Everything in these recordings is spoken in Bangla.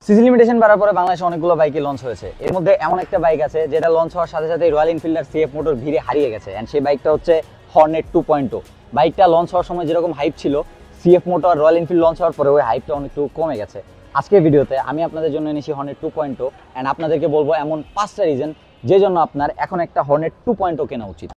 সিসি লিমিটেশন বাড়ার পরে বাংলাদেশে অনেকগুলো বাইকই লঞ্চ হয়েছে। এর মধ্যে এমন একটা বাইক আছে যেটা লঞ্চ হওয়ার সাথে সাথে রয়্যাল এনফিল্ডার সিএফ মোটর ভিড়ে হারিয়ে গেছে, এন্ড সেই বাইকটা হচ্ছে হর্নেট 2.0। বাইকটা লঞ্চ হওয়ার সময় যেরকম হাইপ ছিল, CF motor royal Enfield launch হওয়ার পরে ওই হাইপটা অনেকটু কমে গেছে। আজকের ভিডিওতে আমি আপনাদের জন্য এনেছি হর্নেট 2.0 এন্ড আপনাদেরকে বলবো এমন 5টা রিজন যে জন্য আপনার এখন একটা হর্নেট 2.0 কেনা উচিত।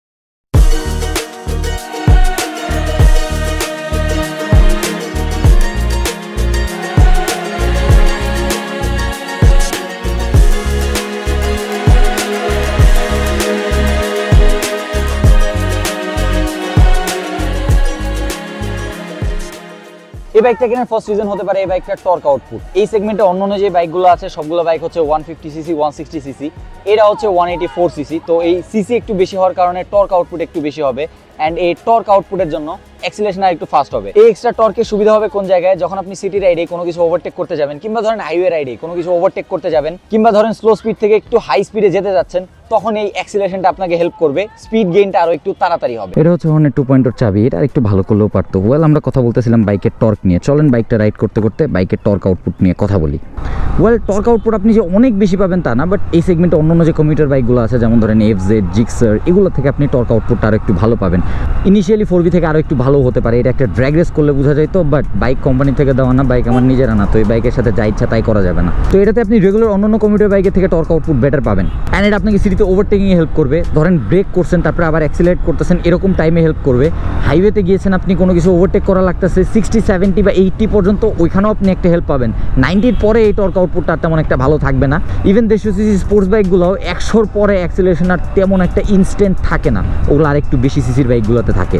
এই বাইকটা কেনার ফার্স্ট রিজন হতে পারে এই বাইকটার টর্ক আউটপুট। এই সেগমেন্টে অন্যান্য যে বাইকগুলো আছে সবগুলো বাইক হচ্ছে 150 সিসি 160 সিসি, এটা হচ্ছে 184 সিসি। তো এই সিসি একটু বেশি হওয়ার কারণে টর্ক আউটপুট একটু বেশি হবে, এন্ড এই টর্ক আউটপুটের জন্য অ্যাক্সিলারেশন আর একটু ফাস্ট হবে। এই এক্সট্রা টর্কের সুবিধা হবে কোন জায়গায়, যখন আপনি সিটি রাইডে কোনো কিছু ওভারটেক করতে যাবেন, কিংবা ধরেন হাইওয়ে রাইডে কোনো কিছু ওভারটেক করতে যাবেন, কিংবা ধরেন স্লো স্পিড থেকে একটু হাই স্পিডে যেতে যাচ্ছেন, তখন এই অ্যাক্সিলারেশনটা আপনাকে হেল্প করবে, স্পিড গেইনটা আরো একটু তাড়াতাড়ি হবে। এটা হচ্ছে হর্নেট 2.0 চাবি, এটা একটু ভালো করলেও পারতো। ওয়েল, আমরা কথা বলতেছিলাম বাইকের টর্ক নিয়ে, চলেন বাইকটা রাইড করতে করতে বাইকের টর্ক আউটপুট নিয়ে কথা বলি। ওয়েল, টর্ক আউটপুট আপনি যে অনেক বেশি পাবেন তা না, বাট এই সেগমেন্টে অন্যান্য যে কমিউটার বাইকগুলো আছে যেমন ধরেন এফজেড, জিক্সার, এগুলো থেকে আপনি টর্ক আউটপুটটা আরও একটু ভালো পাবেন। ইনিশিয়ালি 4V থেকে আরও একটু ভালো হতে পারে, এটা একটা ড্র্যাগ রেস করলে বোঝা যায় তো, বাট বাইক কোম্পানি থেকে দেওয়া না, বাইক আমার নিজের আনা, তো এই বাইকের সাথে যা ইচ্ছা তাই করা যাবে না। তো এটাতে আপনি রেগুলার অন্যান্য কমিউটার বাইকের থেকে টর্ক আউটপুট বেটার পাবেন, অ্যান্ড এটা আপনাকে সিটিতে ওভারটেকিংয়ে হেল্প করবে। ধরেন ব্রেক করছেন তারপরে আবার অ্যাক্সিলারেট করতেছেন, এরকম টাইমে হেল্প করবে। হাইওয়েতে গিয়েছেন আপনি কোনো কিছু ওভারটেক করা লাগতেছে 60, 70 বা 80 পর্যন্ত, ওইখানেও আপনি একটা হেল্প পাবেন। 90-র পরে এই টর্ক আউটপুটটা তেমন একটা ভালো থাকবে না। ইভেন 150 সিসি স্পোর্টস বাইকগুলোও 100-র পরে অ্যাক্সিলারেশন আর তেমন একটা ইনস্ট্যান্ট থাকে না, ওগুলো আর একটু বেশি সিসির বাইকগুলোতে থাকে।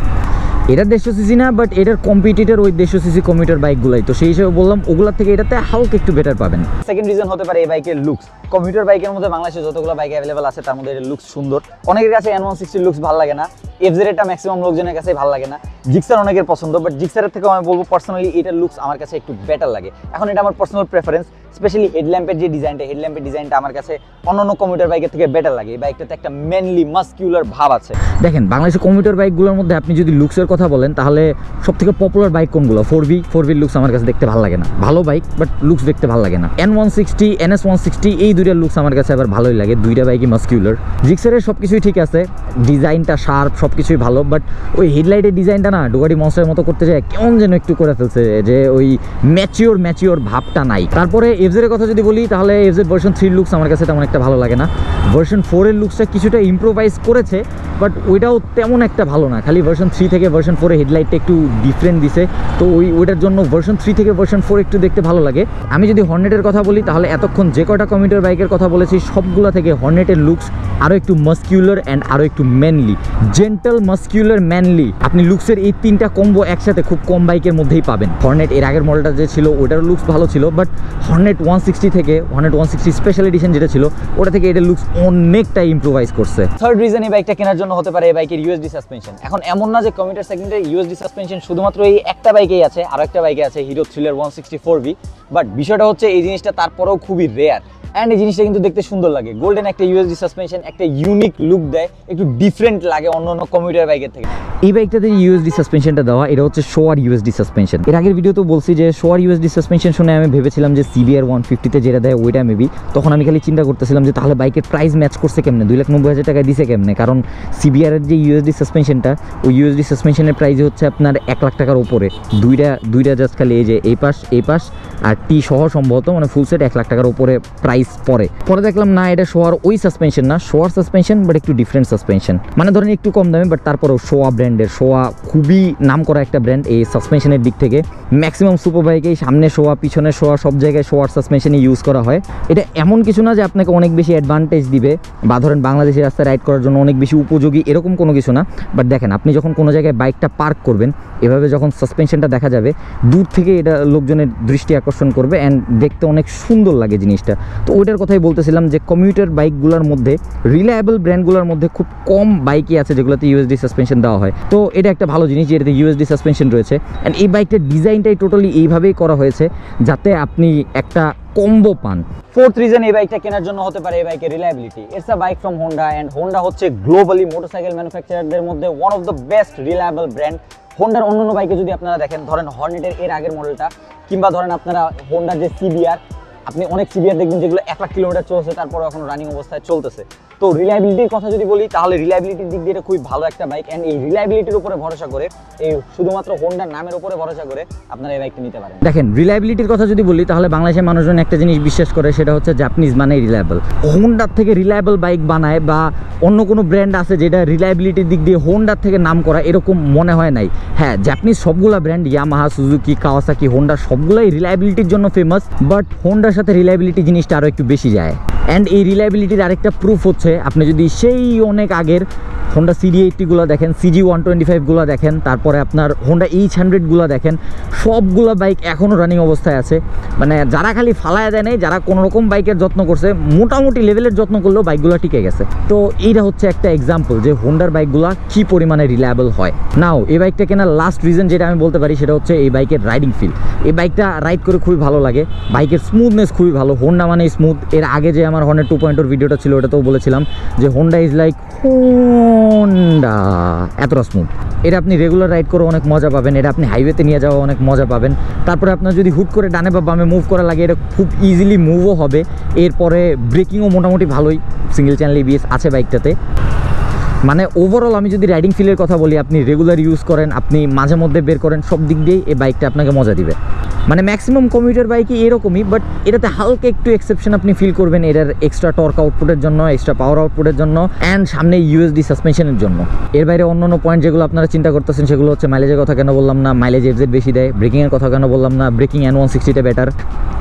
এটা 150 সিসি না, বাট এটার কম্পিটিটর ওই 150 সিসি কমিউটার বাইকগুলাই, তো সেই হিসেবে বললাম ওগুলোর থেকে এটাতে হালকা একটু বেটার পাবেন। সেকেন্ড রিজন হতে পারে এই বাইকের লুকস। কমিউটার বাইকের মধ্যে বাংলাদেশে যতগুলো বাইক অ্যাভেলেবল আছে তার মধ্যে এর লুকস সুন্দর। অনেকের কাছে N160 লুকস ভালো লাগে না, এফজেডটা ম্যাক্সিমাম লোকজনের কাছেই ভালো লাগে না, জিক্সার অনেকের পছন্দ, বাট জিক্সারের থেকে আমি বলবো পার্সোনালি এটার লুকস আমার কাছে একটু বেটার লাগে। এখন এটা আমার পার্সোনাল প্রেফারেন্স, স্পেশালি হেডল্যাম্পের যে ডিজাইনটা, হেডল্যাম্পের ডিজাইনটা আমার কাছে অন্যান্য কমিউটার বাইকের থেকে বেটার লাগে। এই বাইকটাতে একটা ম্যানলি মাস্কিউলার ভাব আছে। দেখেন, বাংলাদেশের কমিউটার বাইকগুলোর মধ্যে আপনি যদি লুকসের কথা বলেন তাহলে সবথেকে পপুলার বাইক কোনগুলো? 4V লুকস আমার কাছে দেখতে ভালো লাগে না, ভালো বাইক বাট লুকস দেখতে ভালো লাগে না। N160, NS160 এই দুইটার লুকস আমার কাছে আবার ভালোই লাগে, দুইটা বাইকই মাস্কিউলার। জিক্সারের সব কিছুই ঠিক আছে, ডিজাইনটা শার্প, সব কিছুই ভালো, বাট ওই হেডলাইটের ডিজাইনটা না ডুকাটি মনস্টারের মতো করতে যায়, কেমন যেন একটু করে ফেলছে, যে ওই ম্যাচিওর ভাবটা নাই। তারপরে এফজেডের কথা যদি বলি তাহলে এফজেড ভার্সন 3 লুকস আমার কাছে তেমন একটা ভালো লাগে না। ভার্সন 4-এর লুকসটা কিছুটা ইম্প্রোভাইজ করেছে, বাট ওইটাও তেমন একটা ভালো না। খালি ভার্সন 3 থেকে ভার্সন 4-এ হেডলাইটটা একটু ডিফারেন্ট দিছে, তো ওইটার জন্য ভার্সন 3 থেকে ভার্সন 4 একটু দেখতে ভালো লাগে। আমি যদি হর্নেটের কথা বলি তাহলে এতক্ষণ যে কয়টা কমিউটার বাইকের কথা বলেছি সবগুলো থেকে হর্নেটের লুকস আরও একটু মাস্কিউলার অ্যান্ড আরও একটু ম্যানলি, জেন্টাল, মাস্কিউলার, ম্যানলি। আপনি লুকসের এই তিনটা কম্বো একসাথে খুব কম বাইকের মধ্যেই পাবেন। হর্নেট এর আগের মডেলটা যে ছিল ওটার লুকস ভালো ছিল, বাট হর্নেট 160 থেকে হর্নেট 160 স্পেশাল এডিশন যেটা ছিল ওটা থেকে এটার লুকস অনেকটা ইম্প্রোভাইজ করছে। থার্ড রিজন এই বাইকটা কেনার জন্য হতে পারে এই বাইকের ইউএসডি সাসপেনশন। এখন এমন না যে কমিউটার সেগমেন্টের ইউএসডি সাসপেনশন শুধুমাত্র এই একটা বাইকেই আছে, আর একটা বাইকে আছে হিরো থ্রিলার 164V, বাট বিষয়টা হচ্ছে এই জিনিসটা তারপরেও খুবই রেয়ার, অ্যান্ড এই জিনিসটা কিন্তু দেখতে সুন্দর লাগে। গোল্ডেন একটা ইউএসডি সাসপেনশন একটা ইউনিক লুক দেয়, একটু ডিফারেন্ট লাগে অন্য কমিউটার বাইকের থেকে। এই বাইকটাতে ইউএসডি সাসপেনশনটা দেওয়া, এটা হচ্ছে শোয়ার ইউএসডি সাসপেনশন। এর আগের ভিডিওতেও বলছি যে শোয়ার ইউএসডি সাসপেনশন শুনে আমি ভেবেছিলাম যে CBR 150-তে যেটা দেয় ওইটা মেবি, তখন আমি খালি চিন্তা করতেছিলাম যে তাহলে বাইকের প্রাইস ম্যাচ করছে কেমনে, 2,90,000 টাকায় দিছে কেমনে, কারণ CBR-এর যে ইউএসডি সাসপেনশনটা ওই ইউএসডি সাসপেনশনের প্রাইস হচ্ছে আপনার 1 লাখ টাকার উপরে। দুইটা জাস্ট খালি এই যে এই পাশ আর টি সহ সম্ভবত মানে ফুল সেট 1 লাখ টাকার উপরে প্রাইস পরে দেখলাম না এটা শোয়ার ওই সাসপেনশন না, শোয়ার সাসপেনশন বাট একটু ডিফারেন্ট সাসপেনশন, মানে ধরেন একটু কম দামে, বাট তারপরেও শোয়া ব্র্যান্ডের, শোয়া খুবই নাম করা একটা ব্র্যান্ড এই সাসপেনশনের দিক থেকে। ম্যাক্সিমাম সুপার বাইকেই সামনে শোয়া, পিছনে শোয়া, সব জায়গায় শোয়ার সাসপেনশনই ইউজ করা হয়। এটা এমন কিছু না যে আপনাকে অনেক বেশি অ্যাডভান্টেজ দিবে বা ধরেন বাংলাদেশের রাস্তায় রাইড করার জন্য অনেক বেশি উপযোগী, এরকম কোনো কিছু না। বাট দেখেন, আপনি যখন কোনো জায়গায় বাইকটা পার্ক করবেন এভাবে যখন সাসপেনশনটা দেখা যাবে দূর থেকে, এটা লোকজনের দৃষ্টি আকর্ষণ করবে অ্যান্ড দেখতে অনেক সুন্দর লাগে জিনিসটা। তো ওইটার কথাই বলতেছিলাম যে কমিউটার বাইকগুলোর মধ্যে, রিলায়েবল ব্র্যান্ডগুলোর মধ্যে খুব কম বাইকই আছে যেগুলোতে ইউএসডি সাসপেনশন দেওয়া হয়। তো এটা একটা ভালো জিনিস যে এটাতে ইউএসডি সাসপেনশন রয়েছে, অ্যান্ড এই বাইকটার ডিজাইনটাই টোটালি এইভাবেই করা হয়েছে যাতে আপনি একটা কম্বো পান। ফোর্থ রিজন এই বাইকটা কেনার জন্য হতে পারে এই বাইকের reliability. It's a bike from Honda, and Honda হচ্ছে গ্লোবালি মোটরসাইকেল ম্যানুফ্যাকচারারদের মধ্যে one of the best reliable brand. হোন্ডার অন্যান্য বাইকে যদি আপনারা দেখেন, ধরেন হর্নেটের এর আগের মডেলটা, কিংবা ধরেন আপনারা হোন্ডার যে CBR আপনি অনেক সিভিয়ার দেখবেন যেগুলো 1 লাখ কিলোমিটার চলছে তারপরে এখন রানিং অবস্থায় চলতেছে। তো রিলায়েবিলিটির কথা যদি বলি তাহলে রিলায়েবিলিটির দিক দিয়ে এটা খুবই ভালো একটা বাইক, অ্যান্ড এই রিলায়েবিলিটির উপরে ভরসা করে, এই শুধুমাত্র হোন্ডার নামের উপরে ভরসা করে আপনারা এই বাইকটা নিতে পারেন। দেখেন রিলায়েবিলিটির কথা যদি বলি তাহলে বাংলাদেশের মানুষজন একটা জিনিস বিশ্বাস করে, সেটা হচ্ছে জাপানিজ মানে রিলায়েবল। হোন্ডার থেকে রিলায়েবল বাইক বানায় বা অন্য কোনো ব্র্যান্ড আছে যেটা রিলায়েবিলিটির দিক দিয়ে হোন্ডার থেকে নাম করা, এরকম মনে হয় নাই। হ্যাঁ, জাপানিজ সবগুলা brand Yamaha, Suzuki, Kawasaki, Honda সবগুলাই রিলায়েবিলিটির জন্য ফেমাস, বাট হোন্ডার সাথে রিলায়েবিলিটি জিনিসটা আরও একটু বেশি যায়। অ্যান্ড এই রিলায়েবিলিটির আরেকটা প্রুফ হচ্ছে আপনি যদি সেই অনেক আগের হোন্ডা CD80গুলো দেখেন, CG125গুলো দেখেন, তারপরে আপনার হোন্ডা H100গুলো দেখেন, সবগুলো বাইক এখনও রানিং অবস্থায় আছে। মানে যারা খালি ফালায় দেয় নেই, যারা কোনো রকম বাইকের যত্ন করছে, মোটামুটি লেভেলের যত্ন করলেও বাইকগুলো টিকে গেছে। তো এইটা হচ্ছে একটা এক্সাম্পল যে হোন্ডার বাইকগুলো কী পরিমাণে রিলায়েবল হয়। নাও এই বাইকটা কেনার লাস্ট রিজন যেটা আমি বলতে পারি সেটা হচ্ছে এই বাইকের রাইডিং ফিল। এই বাইকটা রাইড করে খুবই ভালো লাগে, বাইকের স্মুথনেস খুবই ভালো। হোন্ডা মানে স্মুথ। এর আগে যে আমার হর্নেট 2.0 ভিডিওটা ছিল ওটাতেও বলেছিলাম যে হোন্ডা ইজ লাইক হোন্ডা, এতটা স্মুথ। এটা আপনি রেগুলার রাইড করে অনেক মজা পাবেন, এটা আপনি হাইওয়েতে নিয়ে যাওয়া অনেক মজা পাবেন। তারপরে আপনার যদি হুট করে ডানে বা বামে মুভ করা লাগে, এটা খুব ইজিলি মুভও হবে। এরপরে ব্রেকিংও মোটামুটি ভালোই, সিঙ্গেল চ্যানেল ABS আছে বাইকটাতে। মানে ওভারঅল আমি যদি রাইডিং ফিলের কথা বলি, আপনি রেগুলার ইউজ করেন, আপনি মাঝে মধ্যে বের করেন, সব দিক দিয়েই এই বাইকটা আপনাকে মজা দিবে। মানে ম্যাক্সিমাম কমিউটার বাইকই এরকমই, বাট এটাতে হালকা একটু এক্সেপশন আপনি ফিল করবেন এটার এক্সট্রা টর্ক আউটপুটের জন্য, এক্সট্রা পাওয়ার আউটপুটের জন্য, অ্যান্ড সামনে USD সাসপেনশনের জন্য। এর বাইরে অন্য পয়েন্ট যেগুলো আপনারা চিন্তা করতেছেন সেগুলো হচ্ছে মাইলেজের কথা কেন বললাম না, মাইলেজ FZ বেশি দেয়। ব্রেকিংয়ের কথা কেন বললাম না, ব্রেকিং N160টা বেটার।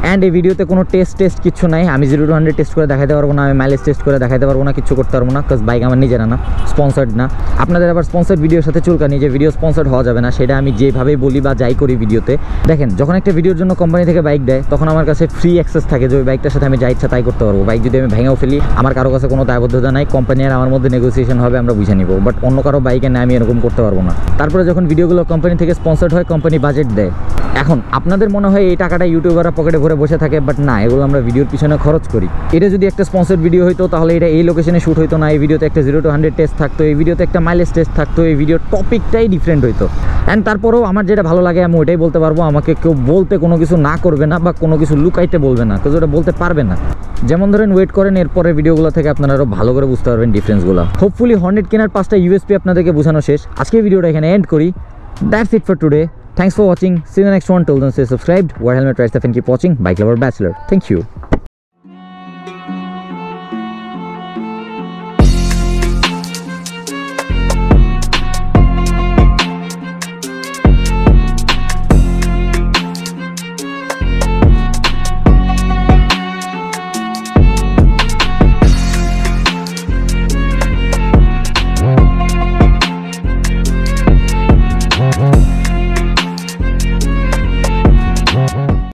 অ্যান্ড এই ভিডিওতে কোনো টেস্ট কিছু নাই, আমি 0 to 100 টেস্ট করে দেখাতে পারবো না, আমি মাইলেজ টেস্ট করে দেখাতে পারবো না, কিছু করতে পারবো না, বিকজ বাইক আমার নিজেরা না, স্পন্সার্ড না। আপনাদের আবার স্পন্সার্ড ভিডিওর সাথে চুলকানি যে ভিডিও স্পন্সার্ড হওয়া যাবে না, সেটা আমি যেভাবে বলি বা যাই করি ভিডিওতে। দেখেন, যখন একটা ভিডিওর জন্য কোম্পানি থেকে বাইক দেয় তখন আমার কাছে ফ্রি অ্যাক্সেস থাকে যে ওই বাইকটার সাথে আমি যা ইচ্ছা তাই করতে পারবো। বাইক যদি আমি ভেঙেও ফেলি, আমার কারো কাছে কোনো দায়বদ্ধতা নাই, কোম্পানি আর আমার মধ্যে নেগোসিয়েশন হবে, আমরা বুঝে নিব। বাট অন্য কারো বাইকে না, আমি এরকম করতে পারবো না। তারপরে যখন ভিডিওগুলো কোম্পানি থেকে স্পন্সার্ড হয়, কোম্পানি বাজেট দেয়। এখন আপনাদের মনে হয় এই টাকাটা ইউটিউবাররা পকেটে ভরে বসে থাকে, বাট না, এগুলো আমরা ভিডিওর পিছনে খরচ করি। এটা যদি একটা স্পন্সার্ড ভিডিও হইতো তাহলে এটা এই লোকেশনে শ্যুট হইতো না, এই ভিডিওতে একটা 0 to 100 টেস্ট থাকতো, এই ভিডিওতে একটা মাইলেজ টেস্ট থাকতো, এই ভিডিওর টপিকটাই ডিফারেন্ট হইতো। অ্যান্ড তারপরেও আমার যেটা ভালো লাগে আমি ওইটাই বলতে পারবো, আমাকে কেউ বলতে কোনো কিছু না করবে না বা কোনো কিছু লুকাইতে বলবে না, কেউ ওটা বলতে পারবে না। যেমন ধরেন ওয়েট করেন, এরপরে ভিডিওগুলো থেকে আপনারা আরও ভালো করে বুঝতে পারবেন ডিফারেন্সগুলো। হোপফুলি হর্নেট কেনার 5টা USP আপনাদেরকে বোঝানো শেষ। আজকে ভিডিওটা এখানে এন্ড করি। That's it for today. Thanks for watching. See you in the next one. Till then, stay subscribed. Wear helmet, ride safe, and keep watching Bike Lover Bachelor. Thank you.